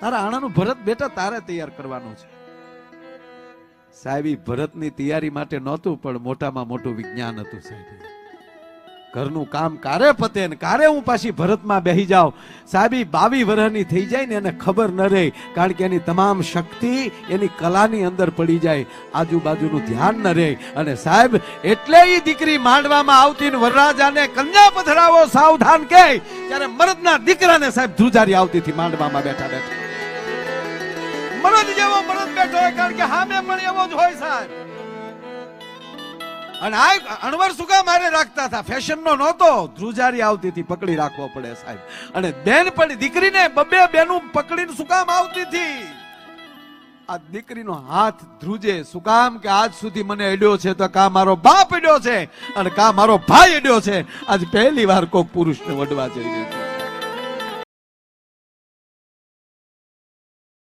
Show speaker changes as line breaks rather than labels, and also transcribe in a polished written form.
તારા આણાનું ભરત બેટા તારે તૈયાર કરવાનું છે. સાહેબ ઈ ભરતની તૈયારી માટે નહોતું, પણ મોટામાં મોટું વિજ્ઞાન હતું સાહેબ. ઘરનું કામ કારે પતે ને કારે હું પાછી ભરતમાં બેહી જાઉં. સાહેબ 22 વર્ષની થઈ જાય ને એને ખબર ન રહે, કારણ કે એની તમામ શક્તિ એની કલાની અંદર પડી જાય, આજુબાજુનું ધ્યાન ન રહે. અને સાહેબ એટલે ઈ દીકરી માંડવામાં આવતી ને વરરાજાને કન્યા પધરાવો સાવધાન કહે, ત્યારે મરદના દીકરાને સાહેબ ધ્રુજારી આવતી હતી માંડવામાં બેઠા બેઠા. મરદ જેવો મરદ બેઠો હોય, કારણ કે હામે પણ એવો જ હોય સાહેબ. અને આ અણવર સુગા મારે રાખતા હતા, ફેશન નો નહોતો, ધ્રુજારી આવતી હતી, પકડી રાખવો પડે સાહેબ. અને બેન પણ દીકરીને બબે બેનું પકડીને સુકામ આવતી હતી. આ દીકરીનો હાથ ધ્રુજે સુકામ કે આજ સુધી મને અડ્યો છે તો કા મારો બાપ અડ્યો છે અને કા મારો ભાઈ અડ્યો છે, આજ પહેલી વાર કોક પુરુષને વડવા જઈ રહ્યો છે.